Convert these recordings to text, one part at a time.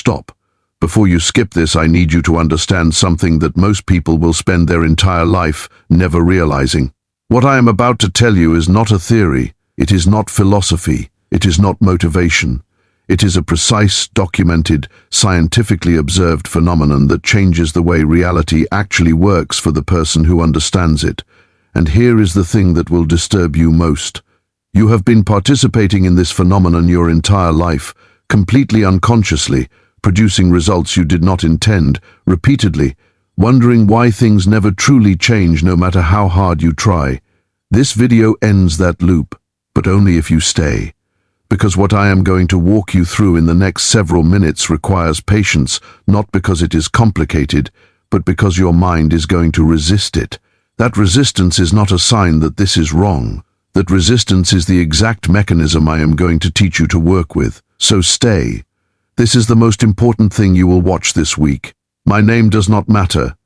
stop. Before you skip this, I need you to understand something that most people will spend their entire life never realizing. What I am about to tell you is not a theory. It is not philosophy. It is not motivation. It is a precise, documented, scientifically observed phenomenon that changes the way reality actually works for the person who understands it. And here is the thing that will disturb you most. You have been participating in this phenomenon your entire life, completely unconsciously, producing results you did not intend, repeatedly, wondering why things never truly change no matter how hard you try. This video ends that loop, but only if you stay. Because what I am going to walk you through in the next several minutes requires patience, not because it is complicated, but because your mind is going to resist it. That resistance is not a sign that this is wrong. That resistance is the exact mechanism I am going to teach you to work with. So stay. This is the most important thing you will watch this week. My name does not matter.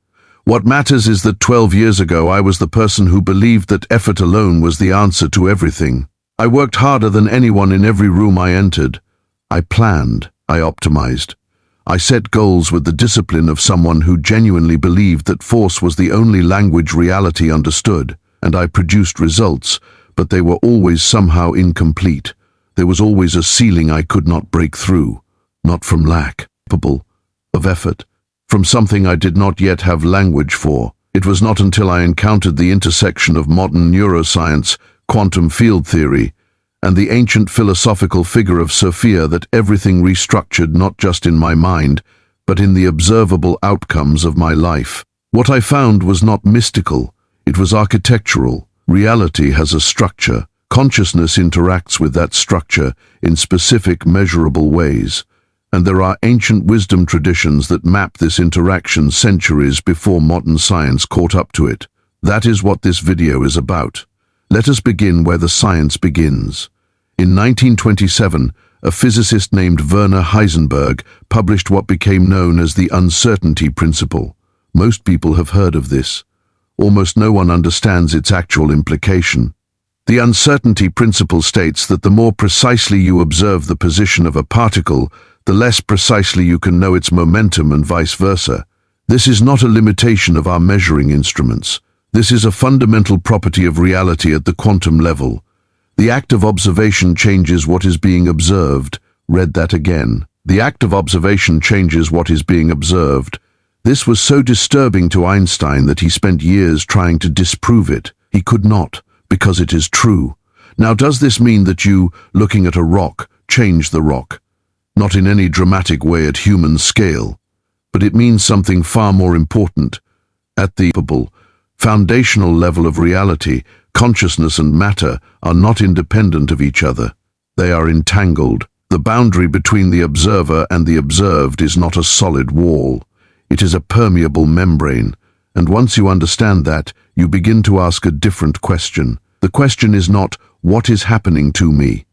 What matters is that 12 years ago I was the person who believed that effort alone was the answer to everything. I worked harder than anyone in every room I entered. I planned. I optimized. I set goals with the discipline of someone who genuinely believed that force was the only language reality understood, and I produced results, but they were always somehow incomplete. There was always a ceiling I could not break through, not from lack, of effort, from something I did not yet have language for. It was not until I encountered the intersection of modern neuroscience, quantum field theory, and the ancient philosophical figure of Sophia that everything restructured not just in my mind, but in the observable outcomes of my life. What I found was not mystical, it was architectural. Reality has a structure. Consciousness interacts with that structure in specific, measurable ways, and there are ancient wisdom traditions that map this interaction centuries before modern science caught up to it. That is what this video is about. Let us begin where the science begins. In 1927, a physicist named Werner Heisenberg published what became known as the uncertainty principle. Most people have heard of this. Almost no one understands its actual implication. The uncertainty principle states that the more precisely you observe the position of a particle, the less precisely you can know its momentum and vice versa. This is not a limitation of our measuring instruments. This is a fundamental property of reality at the quantum level. The act of observation changes what is being observed. Read that again. The act of observation changes what is being observed. This was so disturbing to Einstein that he spent years trying to disprove it. He could not, because it is true. Now, does this mean that you, looking at a rock, change the rock? Not in any dramatic way at human scale. But it means something far more important. At the foundational level of reality, consciousness and matter are not independent of each other. They are entangled. The boundary between the observer and the observed is not a solid wall. It is a permeable membrane. And once you understand that, you begin to ask a different question. The question is not, what is happening to me?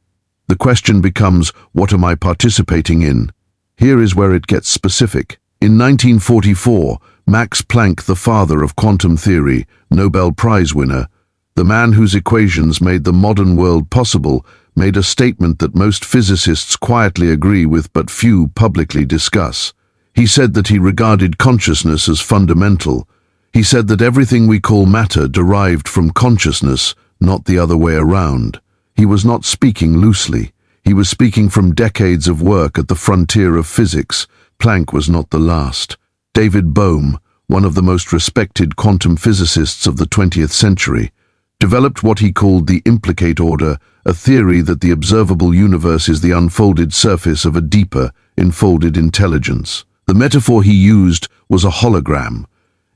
The question becomes, what am I participating in? Here is where it gets specific. In 1944, Max Planck, the father of quantum theory, Nobel Prize winner, the man whose equations made the modern world possible, made a statement that most physicists quietly agree with but few publicly discuss. He said that he regarded consciousness as fundamental. He said that everything we call matter derived from consciousness, not the other way around. He was not speaking loosely. He was speaking from decades of work at the frontier of physics. Planck was not the last. David Bohm, one of the most respected quantum physicists of the 20th century, developed what he called the Implicate order, a theory that the observable universe is the unfolded surface of a deeper, enfolded intelligence. The metaphor he used was a hologram.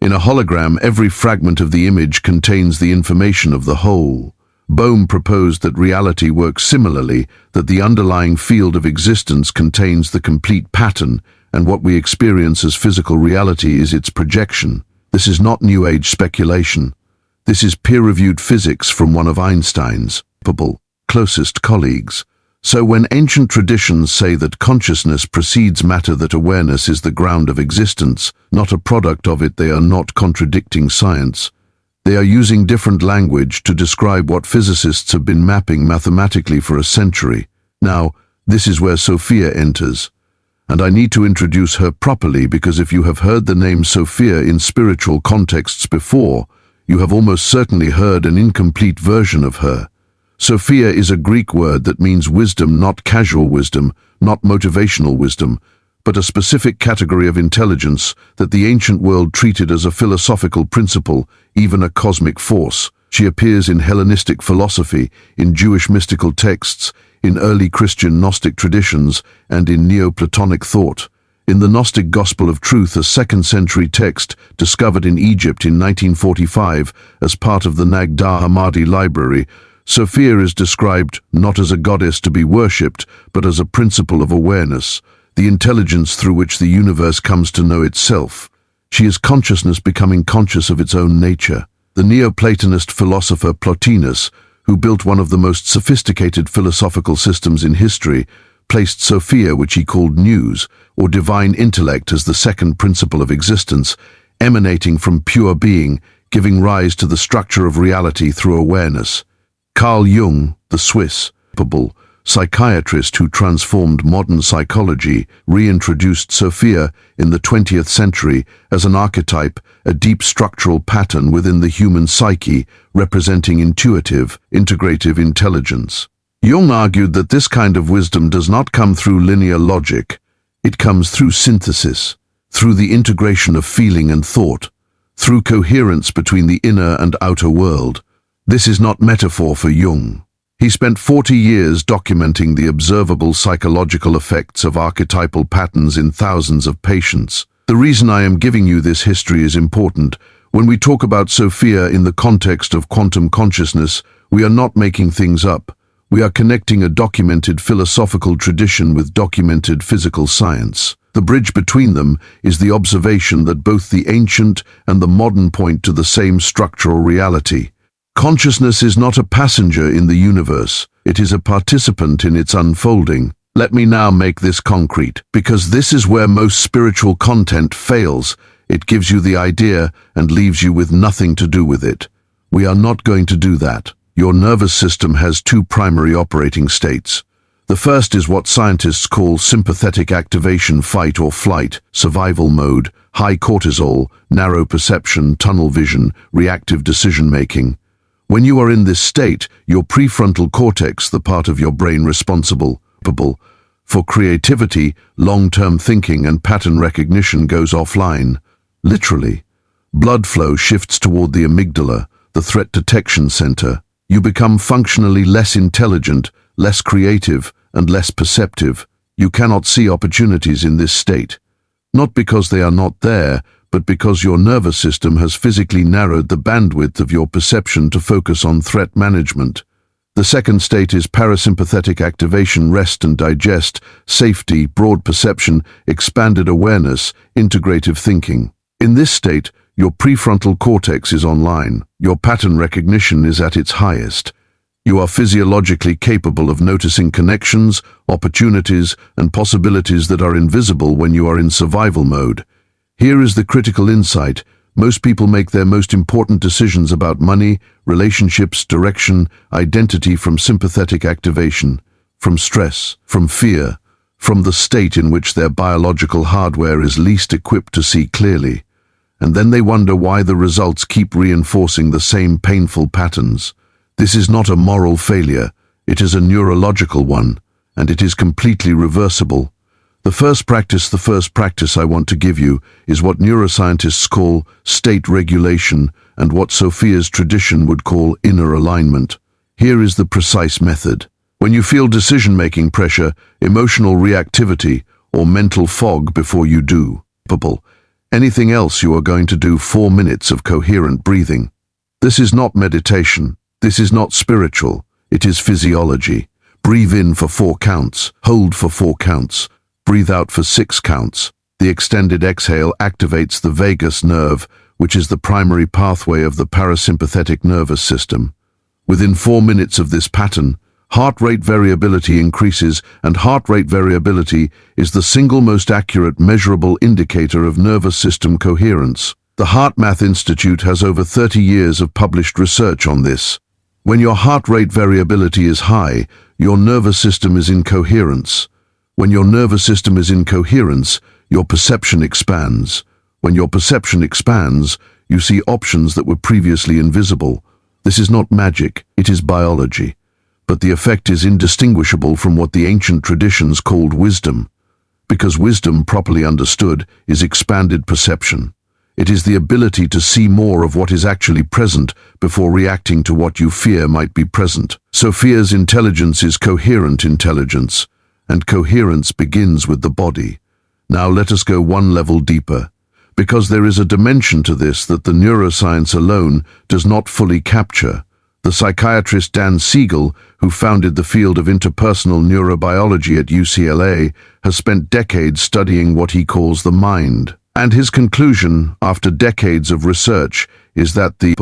In a hologram, every fragment of the image contains the information of the whole. Bohm proposed that reality works similarly, that the underlying field of existence contains the complete pattern, and what we experience as physical reality is its projection. This is not New Age speculation. This is peer-reviewed physics from one of Einstein's closest colleagues. So when ancient traditions say that consciousness precedes matter, that awareness is the ground of existence, not a product of it, they are not contradicting science. They are using different language to describe what physicists have been mapping mathematically for a century. Now, this is where Sophia enters. And I need to introduce her properly because if you have heard the name Sophia in spiritual contexts before, you have almost certainly heard an incomplete version of her. Sophia is a Greek word that means wisdom, not casual wisdom, not motivational wisdom, but a specific category of intelligence that the ancient world treated as a philosophical principle, even a cosmic force. She appears in Hellenistic philosophy, in Jewish mystical texts, in early Christian Gnostic traditions, and in Neoplatonic thought. In the Gnostic Gospel of Truth, a 2nd century text discovered in Egypt in 1945 as part of the Nag Hammadi library, Sophia is described not as a goddess to be worshipped, but as a principle of awareness, the intelligence through which the universe comes to know itself. She is consciousness becoming conscious of its own nature. The Neoplatonist philosopher Plotinus, who built one of the most sophisticated philosophical systems in history, placed Sophia, which he called nous, or divine intellect, as the second principle of existence, emanating from pure being, giving rise to the structure of reality through awareness. Carl Jung, the Swiss psychiatrist who transformed modern psychology, reintroduced Sophia in the 20th century as an archetype, a deep structural pattern within the human psyche, representing intuitive, integrative intelligence. Jung argued that this kind of wisdom does not come through linear logic. It comes through synthesis, through the integration of feeling and thought, through coherence between the inner and outer world. This is not metaphor for Jung. He spent 40 years documenting the observable psychological effects of archetypal patterns in thousands of patients. The reason I am giving you this history is important. When we talk about Sophia in the context of quantum consciousness, we are not making things up. We are connecting a documented philosophical tradition with documented physical science. The bridge between them is the observation that both the ancient and the modern point to the same structural reality. Consciousness is not a passenger in the universe. It is a participant in its unfolding. Let me now make this concrete, because this is where most spiritual content fails. It gives you the idea and leaves you with nothing to do with it. We are not going to do that. Your nervous system has two primary operating states. The first is what scientists call sympathetic activation, fight or flight, survival mode, high cortisol, narrow perception, tunnel vision, reactive decision-making. When you are in this state, your prefrontal cortex, the part of your brain responsible for creativity, long-term thinking and pattern recognition, goes offline. Literally. Blood flow shifts toward the amygdala, the threat detection center. You become functionally less intelligent, less creative, and less perceptive. You cannot see opportunities in this state. Not because they are not there, but because your nervous system has physically narrowed the bandwidth of your perception to focus on threat management. The second state is parasympathetic activation, rest and digest, safety, broad perception, expanded awareness, integrative thinking. In this state, your prefrontal cortex is online. Your pattern recognition is at its highest. You are physiologically capable of noticing connections, opportunities, and possibilities that are invisible when you are in survival mode. Here is the critical insight. Most people make their most important decisions about money, relationships, direction, identity from sympathetic activation, from stress, from fear, from the state in which their biological hardware is least equipped to see clearly. And then they wonder why the results keep reinforcing the same painful patterns. This is not a moral failure, it is a neurological one, and it is completely reversible. The first practice I want to give you is what neuroscientists call state regulation and what Sophia's tradition would call inner alignment. Here is the precise method. When you feel decision-making pressure, emotional reactivity, or mental fog before you do anything else, you are going to do 4 minutes of coherent breathing. This is not meditation. This is not spiritual. It is physiology. Breathe in for 4 counts. Hold for 4 counts. Breathe out for 6 counts. The extended exhale activates the vagus nerve, which is the primary pathway of the parasympathetic nervous system. Within 4 minutes of this pattern, heart rate variability increases, and heart rate variability is the single most accurate measurable indicator of nervous system coherence. The HeartMath Institute has over 30 years of published research on this. When your heart rate variability is high, your nervous system is in coherence. When your nervous system is in coherence, your perception expands. When your perception expands, you see options that were previously invisible. This is not magic, it is biology. But the effect is indistinguishable from what the ancient traditions called wisdom. Because wisdom, properly understood, is expanded perception. It is the ability to see more of what is actually present before reacting to what you fear might be present. Sophia's intelligence is coherent intelligence, and coherence begins with the body. Now let us go one level deeper, because there is a dimension to this that the neuroscience alone does not fully capture. The psychiatrist Dan Siegel, who founded the field of interpersonal neurobiology at UCLA, has spent decades studying what he calls the mind. And his conclusion, after decades of research, is that the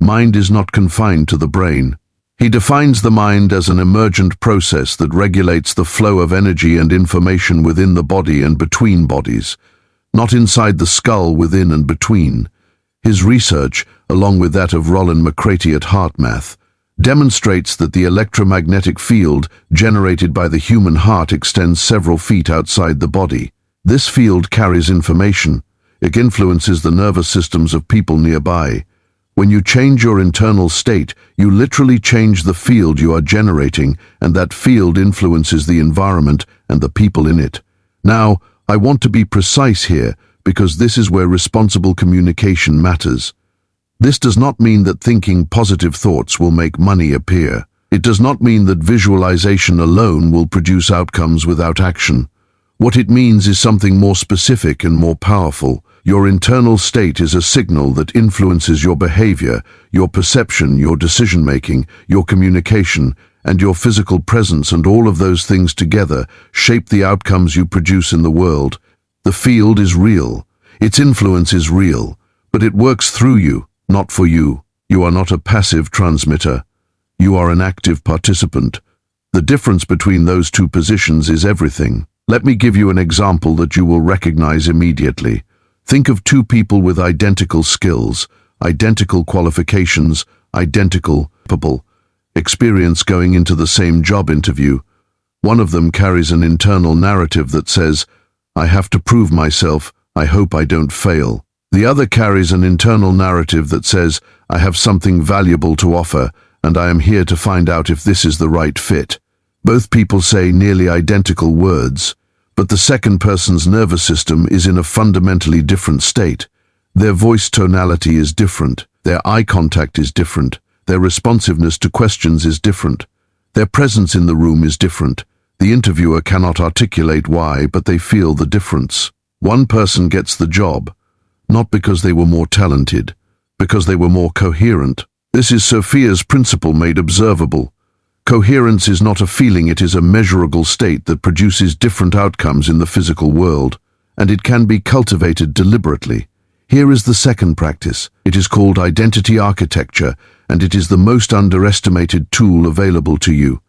mind is not confined to the brain. He defines the mind as an emergent process that regulates the flow of energy and information within the body and between bodies, not inside the skull within and between. His research, along with that of Roland McCraty at HeartMath, demonstrates that the electromagnetic field generated by the human heart extends several feet outside the body. This field carries information. It influences the nervous systems of people nearby. When you change your internal state, you literally change the field you are generating, and that field influences the environment and the people in it. Now, I want to be precise here, because this is where responsible communication matters. This does not mean that thinking positive thoughts will make money appear. It does not mean that visualization alone will produce outcomes without action. What it means is something more specific and more powerful. Your internal state is a signal that influences your behavior, your perception, your decision-making, your communication, and your physical presence, and all of those things together shape the outcomes you produce in the world. The field is real. Its influence is real, but it works through you, not for you. You are not a passive transmitter. You are an active participant. The difference between those two positions is everything. Let me give you an example that you will recognize immediately. Think of two people with identical skills, identical qualifications, identical experience going into the same job interview. One of them carries an internal narrative that says, "I have to prove myself, I hope I don't fail." The other carries an internal narrative that says, "I have something valuable to offer, and I am here to find out if this is the right fit." Both people say nearly identical words, but the second person's nervous system is in a fundamentally different state. Their voice tonality is different, their eye contact is different, their responsiveness to questions is different, their presence in the room is different. The interviewer cannot articulate why, but they feel the difference. One person gets the job, not because they were more talented, because they were more coherent. This is Sophia's principle made observable. Coherence is not a feeling, it is a measurable state that produces different outcomes in the physical world, and it can be cultivated deliberately. Here is the second practice. It is called identity architecture, and it is the most underestimated tool available to you.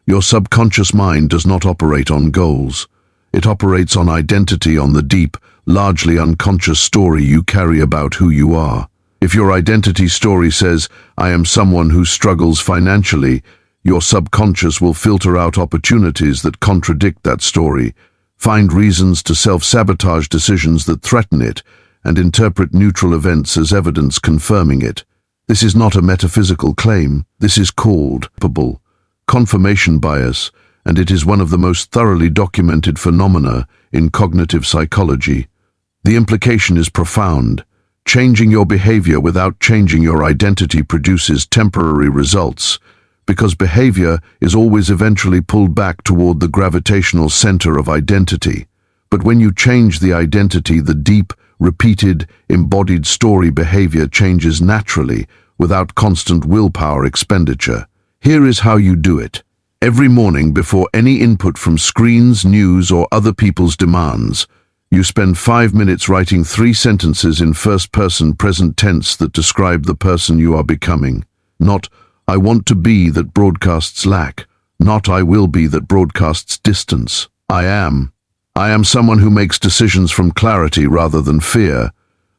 Your subconscious mind does not operate on goals. It operates on identity, on the deep, largely unconscious story you carry about who you are. If your identity story says, "I am someone who struggles financially," your subconscious will filter out opportunities that contradict that story, find reasons to self-sabotage decisions that threaten it, and interpret neutral events as evidence confirming it. This is not a metaphysical claim. This is called confirmation bias, and it is one of the most thoroughly documented phenomena in cognitive psychology. The implication is profound. Changing your behavior without changing your identity produces temporary results, because behavior is always eventually pulled back toward the gravitational center of identity. But when you change the identity, the deep, repeated, embodied story behavior changes naturally, without constant willpower expenditure. Here is how you do it. Every morning, before any input from screens, news, or other people's demands, you spend 5 minutes writing 3 sentences in first-person present tense that describe the person you are becoming. Not, "I want to be" that broadcasts lack. Not, "I will be" that broadcasts distance. I am. I am someone who makes decisions from clarity rather than fear.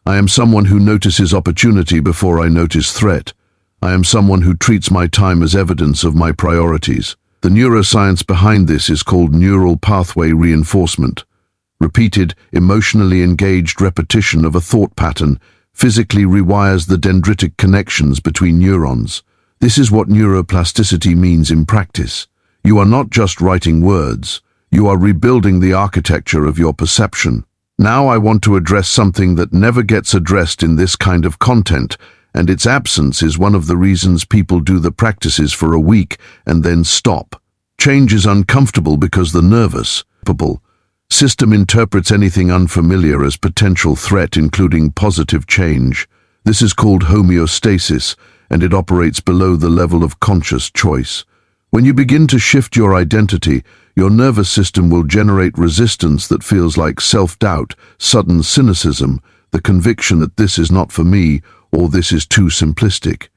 I am someone who notices opportunity before I notice threat. I am someone who treats my time as evidence of my priorities. The neuroscience behind this is called neural pathway reinforcement. Repeated, emotionally engaged repetition of a thought pattern physically rewires the dendritic connections between neurons. This is what neuroplasticity means in practice. You are not just writing words, you are rebuilding the architecture of your perception. Now I want to address something that never gets addressed in this kind of content, and its absence is one of the reasons people do the practices for a week and then stop. Change is uncomfortable because the nervous system interprets anything unfamiliar as potential threat, including positive change. This is called homeostasis, and it operates below the level of conscious choice. When you begin to shift your identity, your nervous system will generate resistance that feels like self-doubt, sudden cynicism, the conviction that this is not for me, or this is too simplistic.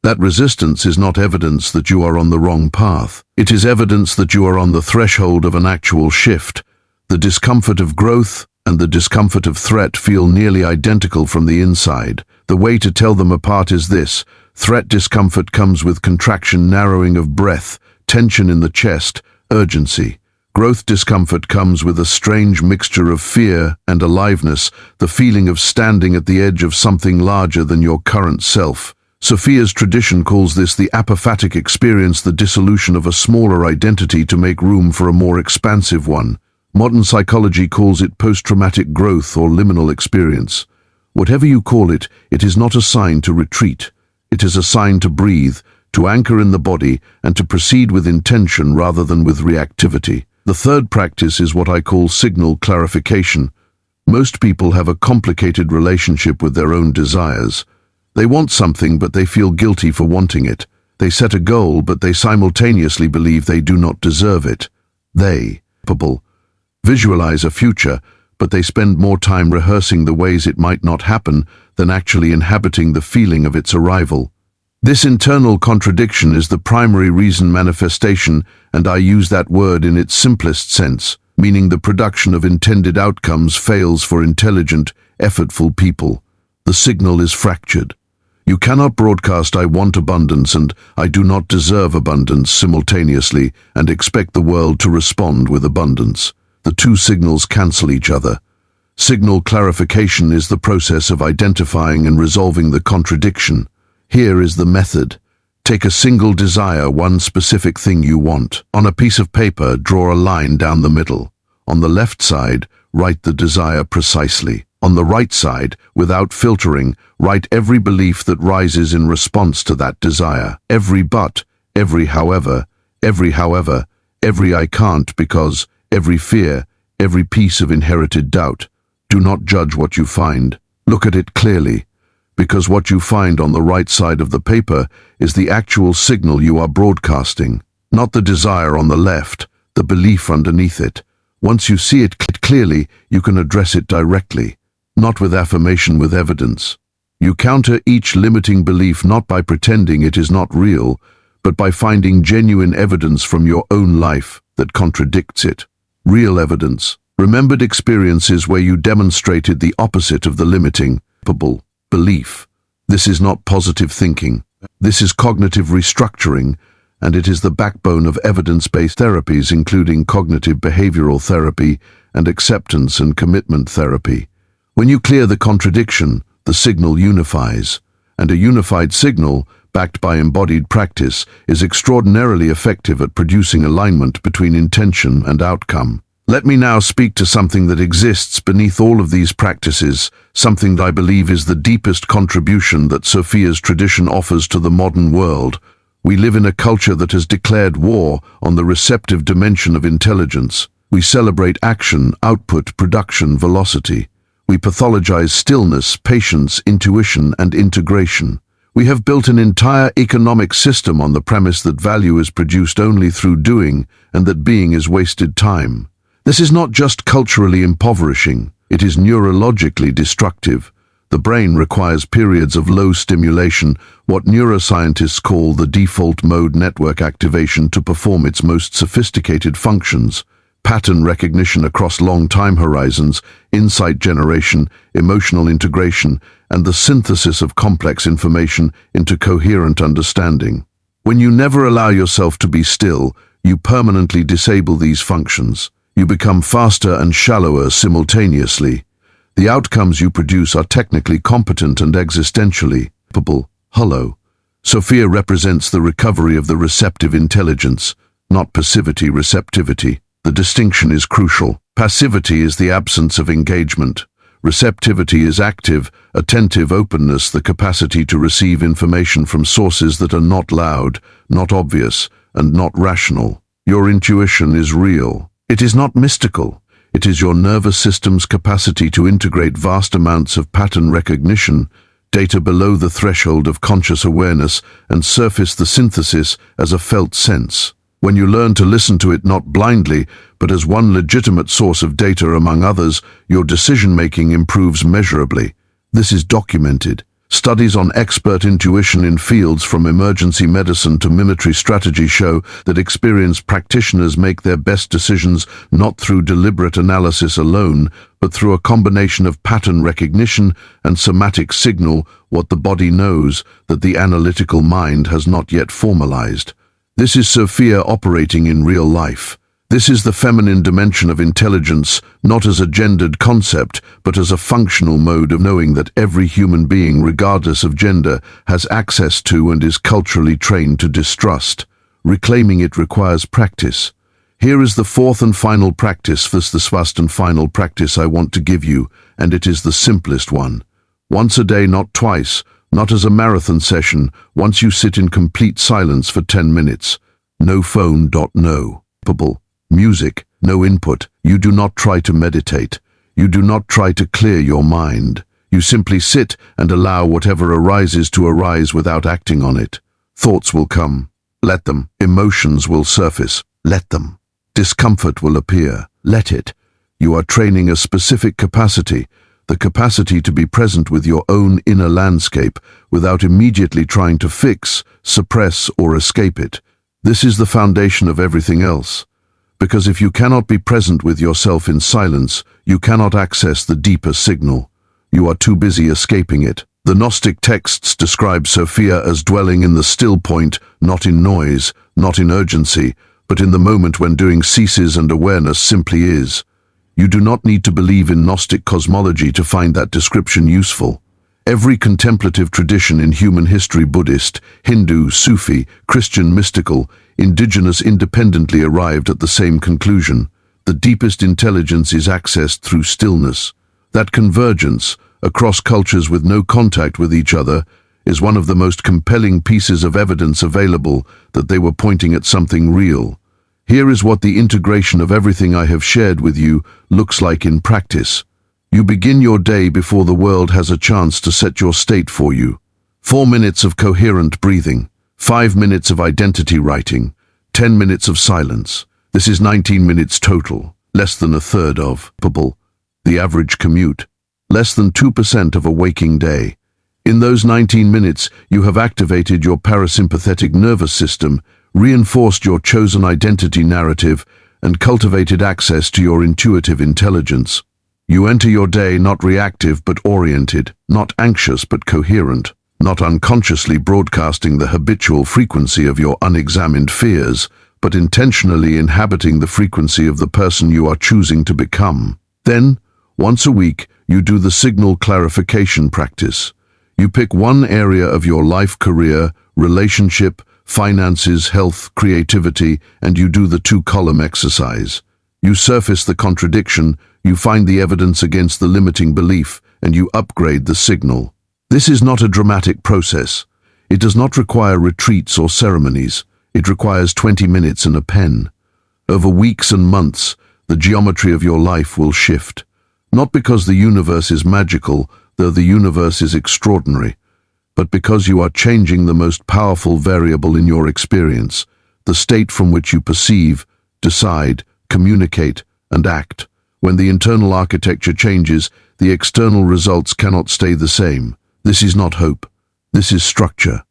That resistance is not evidence that you are on the wrong path. It is evidence that you are on the threshold of an actual shift. The discomfort of growth and the discomfort of threat feel nearly identical from the inside. The way to tell them apart is this: threat discomfort comes with contraction, narrowing of breath, tension in the chest, urgency. Growth discomfort comes with a strange mixture of fear and aliveness, the feeling of standing at the edge of something larger than your current self. Sophia's tradition calls this the apophatic experience, the dissolution of a smaller identity to make room for a more expansive one. Modern psychology calls it post-traumatic growth or liminal experience. Whatever you call it, it is not a sign to retreat. It is a sign to breathe, to anchor in the body, and to proceed with intention rather than with reactivity. The third practice is what I call signal clarification. Most people have a complicated relationship with their own desires. They want something, but they feel guilty for wanting it. They set a goal, but they simultaneously believe they do not deserve it. They visualize a future, but they spend more time rehearsing the ways it might not happen than actually inhabiting the feeling of its arrival. This internal contradiction is the primary reason manifestation, and I use that word in its simplest sense, meaning the production of intended outcomes, fails for intelligent, effortful people. The signal is fractured. You cannot broadcast "I want abundance" and "I do not deserve abundance" simultaneously and expect the world to respond with abundance. The two signals cancel each other. Signal clarification is the process of identifying and resolving the contradiction. Here is the method. Take a single desire, one specific thing you want. On a piece of paper, draw a line down the middle. On the left side, write the desire precisely. On the right side, without filtering, write every belief that rises in response to that desire. Every but, every however, every I can't because, every fear, every piece of inherited doubt. Do not judge what you find. Look at it clearly, because what you find on the right side of the paper is the actual signal you are broadcasting, not the desire on the left, the belief underneath it. Once you see it clearly, you can address it directly, not with affirmation, with evidence. You counter each limiting belief not by pretending it is not real, but by finding genuine evidence from your own life that contradicts it. Real evidence, remembered experiences where you demonstrated the opposite of the limiting belief. This is not positive thinking. This is cognitive restructuring, and it is the backbone of evidence-based therapies, including cognitive behavioral therapy and acceptance and commitment therapy. When you clear the contradiction, the signal unifies, and a unified signal, backed by embodied practice, is extraordinarily effective at producing alignment between intention and outcome. Let me now speak to something that exists beneath all of these practices, something that I believe is the deepest contribution that Sophia's tradition offers to the modern world. We live in a culture that has declared war on the receptive dimension of intelligence. We celebrate action, output, production, velocity. We pathologize stillness, patience, intuition, and integration. We have built an entire economic system on the premise that value is produced only through doing and that being is wasted time. This is not just culturally impoverishing, it is neurologically destructive. The brain requires periods of low stimulation, what neuroscientists call the default mode network activation, to perform its most sophisticated functions: pattern recognition across long time horizons, insight generation, emotional integration, and the synthesis of complex information into coherent understanding. When you never allow yourself to be still, you permanently disable these functions. You become faster and shallower simultaneously. The outcomes you produce are technically competent and existentially capable, hollow. Sophia represents the recovery of the receptive intelligence, not passivity receptivity. The distinction is crucial. Passivity is the absence of engagement. Receptivity is active, attentive openness, the capacity to receive information from sources that are not loud, not obvious, and not rational. Your intuition is real. It is not mystical. It is your nervous system's capacity to integrate vast amounts of pattern recognition, data below the threshold of conscious awareness, and surface the synthesis as a felt sense. When you learn to listen to it not blindly, but as one legitimate source of data among others, your decision-making improves measurably. This is documented. Studies on expert intuition in fields from emergency medicine to mimicry strategy show that experienced practitioners make their best decisions not through deliberate analysis alone, but through a combination of pattern recognition and somatic signal, what the body knows that the analytical mind has not yet formalized. This is Sophia operating in real life. This is the feminine dimension of intelligence, not as a gendered concept, but as a functional mode of knowing that every human being, regardless of gender, has access to and is culturally trained to distrust. Reclaiming it requires practice. Here is the fourth and final practice, this the last and final practice I want to give you, and it is the simplest one. Once a day, not twice, not as a marathon session, once you sit in complete silence for 10 minutes. No phone. No. Music, no input. You do not try to meditate. You do not try to clear your mind. You simply sit and allow whatever arises to arise without acting on it. Thoughts will come. Let them. Emotions will surface. Let them. Discomfort will appear. Let it. You are training a specific capacity, the capacity to be present with your own inner landscape without immediately trying to fix, suppress, or escape it. This is the foundation of everything else. Because if you cannot be present with yourself in silence, you cannot access the deeper signal. You are too busy escaping it. The Gnostic texts describe Sophia as dwelling in the still point, not in noise, not in urgency, but in the moment when doing ceases and awareness simply is. You do not need to believe in Gnostic cosmology to find that description useful. Every contemplative tradition in human history, Buddhist, Hindu, Sufi, Christian, mystical, indigenous, independently arrived at the same conclusion. The deepest intelligence is accessed through stillness. That convergence, across cultures with no contact with each other, is one of the most compelling pieces of evidence available that they were pointing at something real. Here is what the integration of everything I have shared with you looks like in practice. You begin your day before the world has a chance to set your state for you. 4 minutes of coherent breathing, 5 minutes of identity writing, 10 minutes of silence. This is 19 minutes total, less than a third of the average commute, less than 2% of a waking day. In those 19 minutes, you have activated your parasympathetic nervous system, reinforced your chosen identity narrative, and cultivated access to your intuitive intelligence. You enter your day not reactive but oriented, not anxious but coherent, not unconsciously broadcasting the habitual frequency of your unexamined fears, but intentionally inhabiting the frequency of the person you are choosing to become. Then, once a week, you do the signal clarification practice. You pick one area of your life, career, relationship, finances, health, creativity, and you do the 2-column exercise. You surface the contradiction, you find the evidence against the limiting belief, and you upgrade the signal. This is not a dramatic process. It does not require retreats or ceremonies. It requires 20 minutes and a pen. Over weeks and months, the geometry of your life will shift. Not because the universe is magical, though the universe is extraordinary, but because you are changing the most powerful variable in your experience, the state from which you perceive, decide, communicate, and act. When the internal architecture changes, the external results cannot stay the same. This is not hope. This is structure.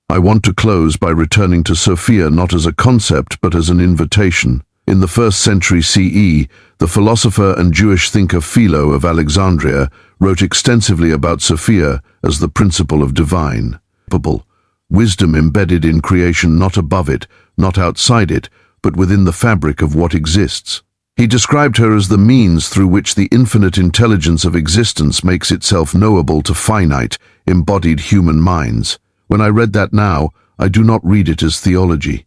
I want to close by returning to Sophia not as a concept but as an invitation. In the 1st century CE, the philosopher and Jewish thinker Philo of Alexandria wrote extensively about Sophia as the principle of divine wisdom embedded in creation, not above it, not outside it, but within the fabric of what exists. He described her as the means through which the infinite intelligence of existence makes itself knowable to finite, embodied human minds. When I read that now, I do not read it as theology.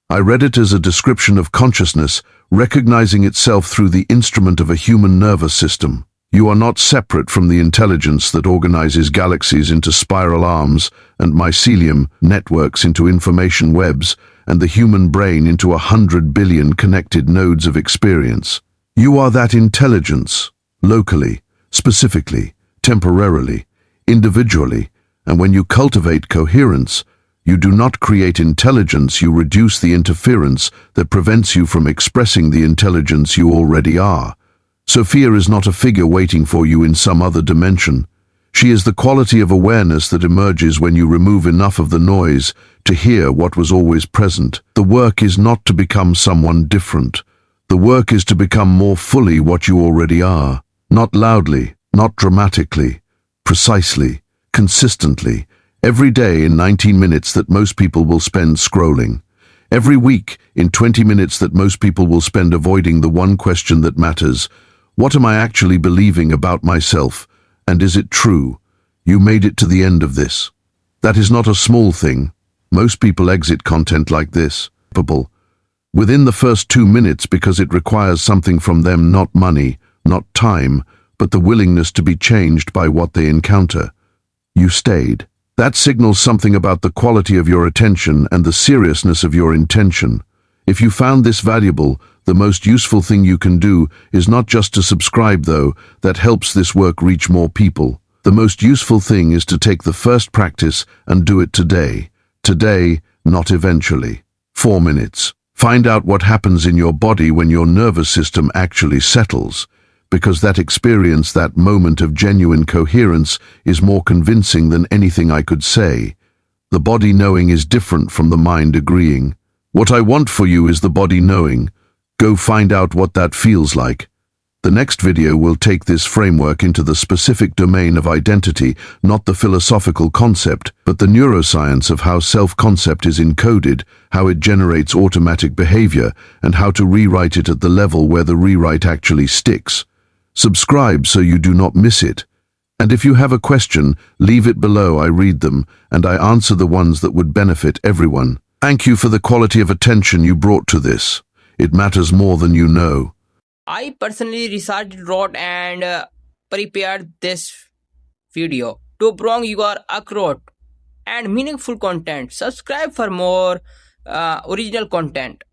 I read it as a description of consciousness, recognizing itself through the instrument of a human nervous system. You are not separate from the intelligence that organizes galaxies into spiral arms and mycelium networks into information webs, and the human brain into 100 billion connected nodes of experience. You are that intelligence, locally, specifically, temporarily, individually, and when you cultivate coherence, you do not create intelligence, you reduce the interference that prevents you from expressing the intelligence you already are. Sophia is not a figure waiting for you in some other dimension. She is the quality of awareness that emerges when you remove enough of the noise to hear what was always present. The work is not to become someone different. The work is to become more fully what you already are. Not loudly, not dramatically, precisely, consistently, every day in 19 minutes that most people will spend scrolling. Every week in 20 minutes that most people will spend avoiding the one question that matters. What am I actually believing about myself? And is it true? You made it to the end of this. That is not a small thing. Most people exit content like this. Within the first 2 minutes because it requires something from them, not money, not time, but the willingness to be changed by what they encounter. You stayed. That signals something about the quality of your attention and the seriousness of your intention. If you found this valuable, the most useful thing you can do is not just to subscribe, though, that helps this work reach more people. The most useful thing is to take the first practice and do it today. Today, not eventually. 4 minutes. Find out what happens in your body when your nervous system actually settles, because that experience, that moment of genuine coherence, is more convincing than anything I could say. The body knowing is different from the mind agreeing. What I want for you is the body knowing. Go find out what that feels like. The next video will take this framework into the specific domain of identity, not the philosophical concept, but the neuroscience of how self-concept is encoded, how it generates automatic behavior, and how to rewrite it at the level where the rewrite actually sticks. Subscribe so you do not miss it. And if you have a question, leave it below. I read them, and I answer the ones that would benefit everyone. Thank you for the quality of attention you brought to this. It matters more than you know. I personally researched, wrote, and prepared this video to bring your accurate and meaningful content. Subscribe for more original content.